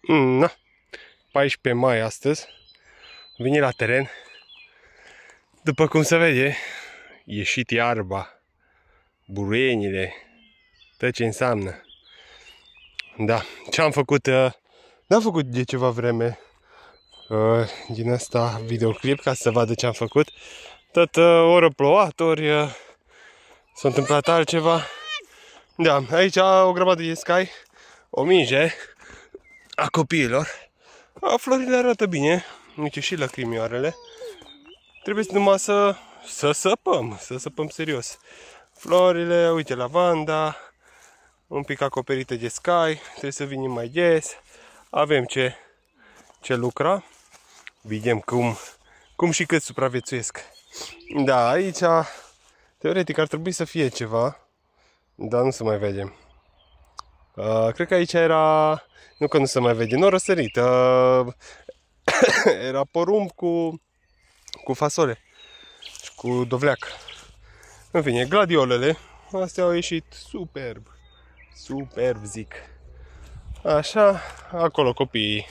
Na, 14 mai astăzi. Vine la teren. După cum se vede, ieșit iarba, buruienile, tot ce înseamnă. Da, ce am făcut? N-am făcut de ceva vreme din asta videoclip ca să vadă ce am făcut. Tot ori a plouat, ori s-a întâmplat altceva. Da, aici o grămadă de scai, o minge a copiilor. Florile arată bine, uite și lacrimioarele. Trebuie numai să săpăm serios. Florile, uite, lavanda, un pic acoperită de scai, trebuie să venim mai des. Avem ce lucra. Vedem cum și cât supraviețuiesc. Da, aici teoretic ar trebui să fie ceva, dar nu se mai vede. Cred că aici era, nu că nu se mai vede, nu răsărit. Era porumb cu fasole și cu dovleac. În fine, gladiolele, astea au ieșit superb zic. Așa, acolo copiii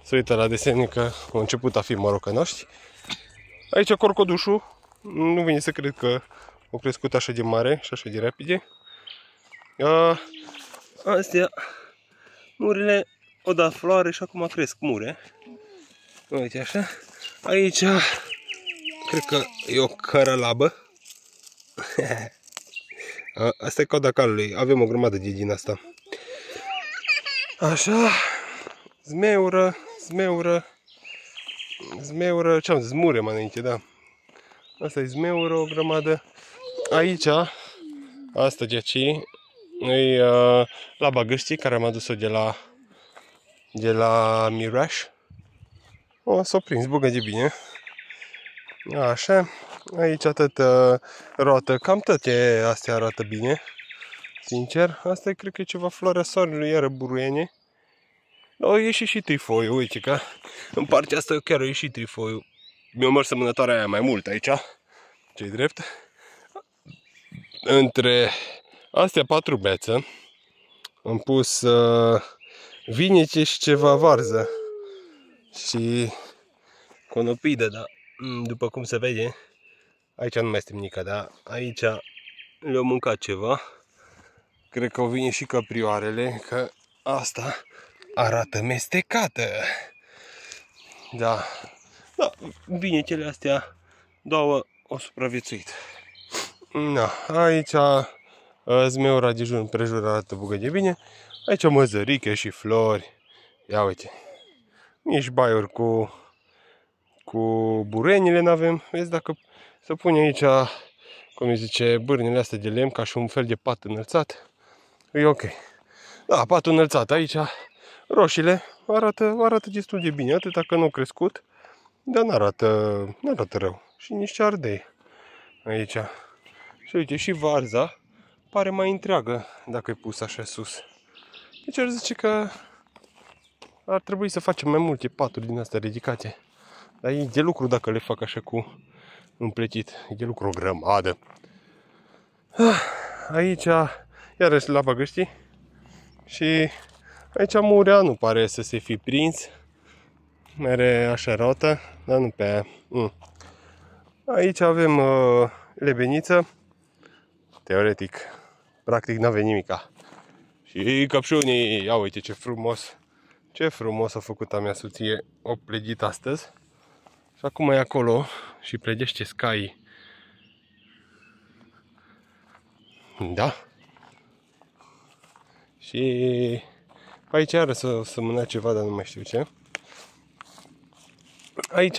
se uită la desene că au început a fi morocănoști. Aici corcodușul, nu vine să cred că au crescut așa de mare și așa de repede. Astea, murile o dat floare și acum cresc mure. Uite așa. Aici, cred că e o cărălabă. Asta e coada calului, avem o grămadă de din asta. Așa, zmeură, ce-am zis, zmure mai înainte, da. Asta e zmeură, o grămadă. Aici, asta de aici, e laba gâștii, care am adus-o de la Miraș. S-a prins, bugă de bine. Așa, aici atât roată, cam toate astea arată bine. Sincer, asta e, cred că e ceva floarea soarelui, iară buruiene. Au ieșit și trifoiul, uite că în partea asta chiar a ieșit trifoiul. Mi-a mers sămănătoarea aia mai mult aici, ce-i drept. Între astea 4 bețe am pus vinete și ceva varză și conopidă, da. După cum se vede, aici nu mai este nimic, dar aici le-au mâncat ceva. Cred că au venit și căprioarele, că asta arată mestecată. Da, vinetele astea două au supraviețuit. Da, aici zmeura de jur împrejur arată bugă de bine. Aici măzărică și flori. Ia uite. Nici baiuri cu burenile n-avem. Vezi, dacă se pune aici, cum îi zice, bârnele astea de lemn, ca și un fel de pat înălțat, e ok. Da, patul înălțat aici, roșiile arată destul de bine, atâta că nu au crescut, dar n-arată rău. Și nici ardei aici. Și uite, și varza pare mai întreagă dacă e pus așa sus. Deci ar zice că ar trebui să facem mai multe paturi din astea ridicate. Dar e de lucru dacă le fac așa cu împletit. E de lucru o grămadă. Aici iarăși laba gâștii. Și aici murea nu pare să se fi prins. Mere așa rotă, dar nu pe aia. Aici avem lebeniță. Teoretic, practic n-avem nimica. Și căpșunii, ia uite ce frumos. Ce frumos a făcut a mea soție. O plegit astăzi. Și acum e acolo și plegește scaii. Da. Și aici iară să mâna ceva, dar nu mai știu ce. Aici,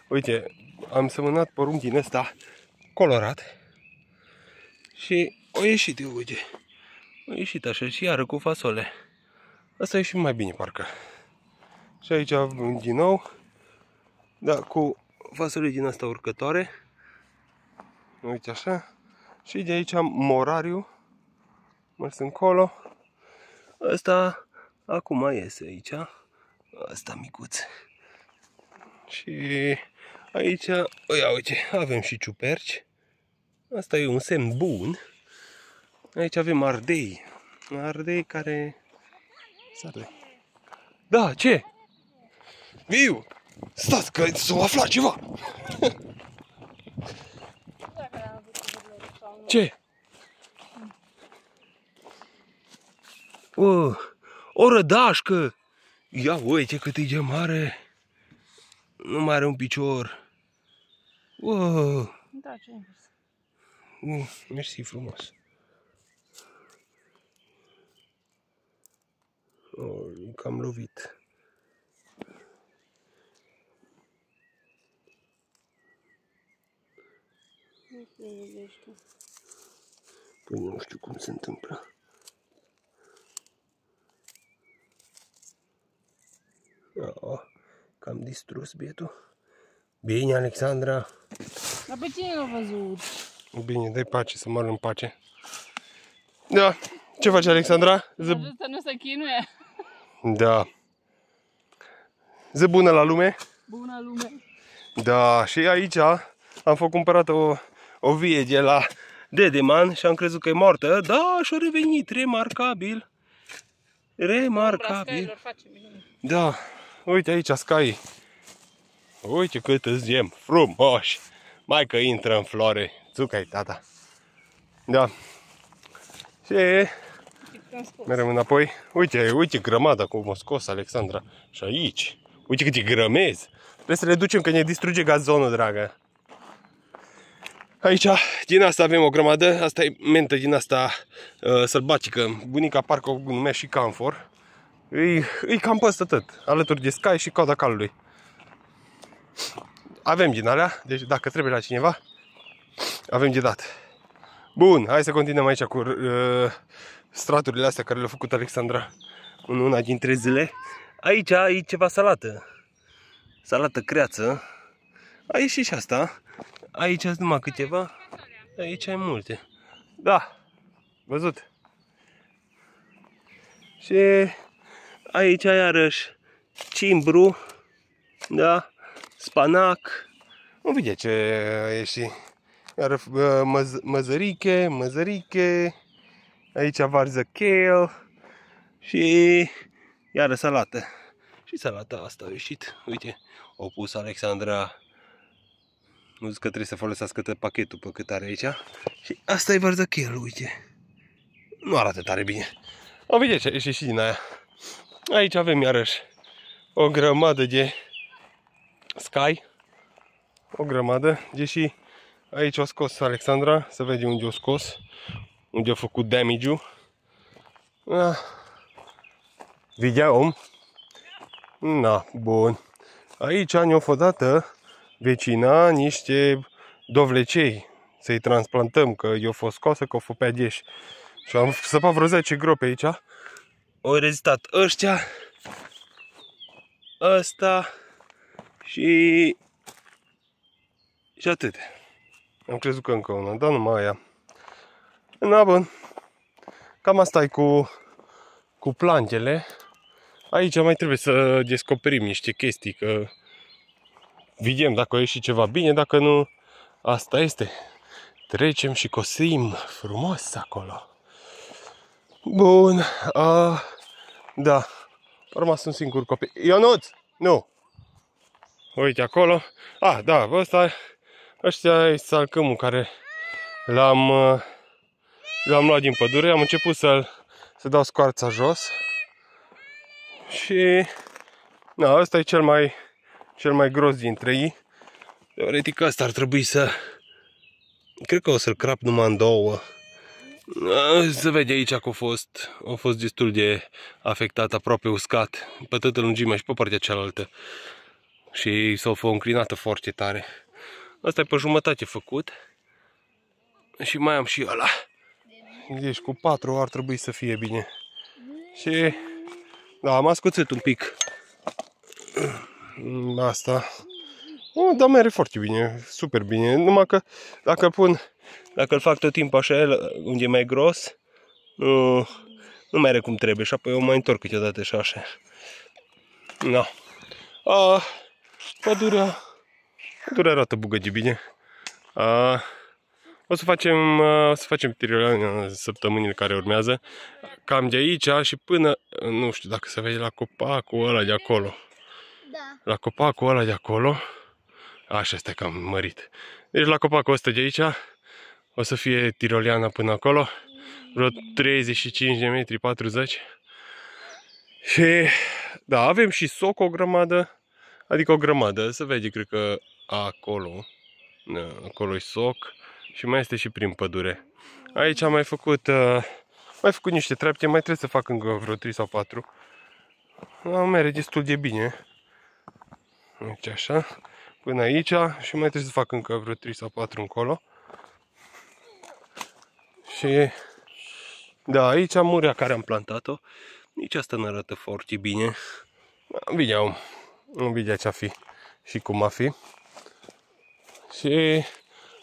uite, am semănat porumb din ăsta colorat. Și o ieșit, uite. O ieșit așa și iară cu fasole. Asta e și mai bine, parcă. Și aici din nou, da, cu fasole din asta urcătoare. Uite așa. Și de aici morariu. Mers încolo. Ăsta acum iese aici. Ăsta micuț. Și aici, ia uite, avem și ciuperci. Asta e un semn bun. Aici avem ardei. Ardei care... Sarle. Da, ce? Viu! Stați că s-a aflat ceva! Ce? O rădașcă! Ia uite cât e de mare! Nu mai are un picior! Da, ce ai Mersi frumos! E cam lovit. Păi nu știu cum se întâmplă. Cam distrus bietul. Bine, Alexandra. Dar pe cine l-a văzut? Bine, dai pace să moară în pace. Da. Ce faci, Alexandra? Să nu se chinuie. Da. Zi bună la lume. Bună lume. Da, și aici am fost cumpărat o vie de la Dedeman și am crezut că e moartă. Da, și-a revenit, remarcabil. Remarcabil. Da, uite aici scai. Uite cât îți gem frumoși. Mai că intră în floare. Țucă-i, tata. Da. Și mergem înapoi. Uite, uite grămada cum a scos Alexandra. Și aici. Uite cât e grămez. Trebuie să le ducem că ne distruge gazonul, dragă. Aici, din asta avem o grămadă. Asta e mentă din asta sălbatică. Bunica parcă o numea și camfor. E cam peste tot. Alături de Sky și coada calului. Avem din alea. Deci dacă trebuie la cineva, avem de dat. Bun, hai să continuăm aici cu straturile astea care le-a făcut Alexandra în una dintre zile. Aici e ceva salată. Salată creață. Aici și asta. Aici sunt numai câteva. Aici ai multe. Da. Văzut. Și aici iarăși cimbru. Da. Spanac. Nu vede ce e și. Iar măzăriche. Aici varză kale. Și iară salată. Și salata asta a ieșit. Uite, o pus Alexandra. Nu zic că trebuie să folosească tot pachetul pe cât are aici. Și asta e varză kale, uite. Nu arată tare bine. O vedeți ce ieșit și din aia. Aici avem iarăși o grămadă de Sky. O grămadă. Deși aici o scos Alexandra. Să vede unde o scos. Unde a făcut damage-ul. Vedea om. Na, bun. Aici ne-a fost dată vecina niște dovlecei să-i transplantăm, că i-a fost scoasă, că o fost pe adeși. Și am săpat vreo 10 gropi aici. Au rezistat ăștia, ăsta și atât. Am crezut că încă una, dar numai aia. Na, bun. Cam asta e cu plantele. Aici mai trebuie să descoperim niște chestii, că vedem dacă a ieșit ceva bine, dacă nu, asta este. Trecem și cosim frumos acolo. Bun, da, a rămas un singur copil. Ionuț, nu. Uite acolo. Da, ăștia e salcămul care l-am luat din pădure. Am început să dau scoarța jos. Și ăsta e cel mai gros dintre ei. Teoretic ăsta ar trebui să... Cred că o să-l crap numai în două. Se vede aici că a fost destul de afectat, aproape uscat. Pe toată lungimea și pe partea cealaltă. Și s-a fost înclinată foarte tare. Asta e pe jumătate făcut. Și mai am și ăla. Deci cu 4 ar trebui să fie bine. Și... Da, am ascuțit un pic. Asta. Dar merge foarte bine, super bine. Numai că dacă îl fac tot timpul așa, unde e mai gros, nu merge cum trebuie. Și apoi eu mai întorc câteodată și așa. Da. Pădurea arată bugă de bine. O să facem tirolian în săptămânile care urmează. Cam de aici și până, nu știu dacă se vede la copacul ăla de acolo. Da. La copacul ăla de acolo. Așa este cam mărit. Deci la copacul ăsta de aici o să fie tiroliana până acolo. Vreo 35 de metri, 40. Și da, avem și soc o grămadă. Adică o grămadă, se vede cred că acolo. Da, acolo e soc. Și mai este și prin pădure. Aici am mai făcut niște trepte, mai trebuie să fac încă vreo 3 sau 4. Merge destul de bine. Deci așa, până aici și mai trebuie să fac încă vreo 3 sau 4 încolo. Și da, aici murea care am plantat-o. Nici asta nu arată foarte bine. Am vedea ce-a fi și cum a fi. Și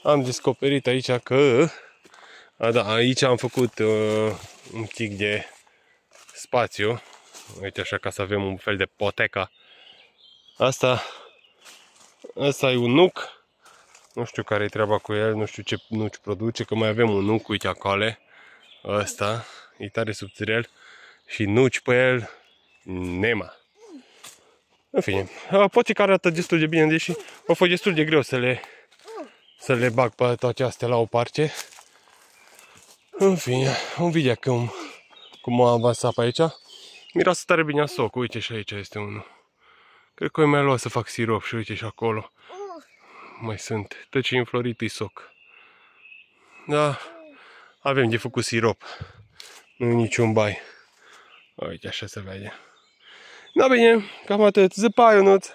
am descoperit aici că da, aici am făcut un pic de spațiu. Uite așa, ca să avem un fel de poteca. Asta e un nuc. Nu știu care e treaba cu el, nu știu ce nuci produce, că mai avem un nuc, uite acolo. Ăsta e tare subțirel și nuci pe el nema. În fine, poate că arată destul de bine, deși a fost destul de greu să le bag pe toate astea la o parte. În fine, vom vedea cum am avansat pe aici. Miroase tare bine a soc, uite și aici este unul. Cred că mai luat să fac sirop și uite și acolo. Mai sunt, tot ce e înflorit e soc. Da, avem de făcut sirop. Nu e niciun bai. Uite așa se vede. Da bine, cam atât. Zăpa, Ionuț!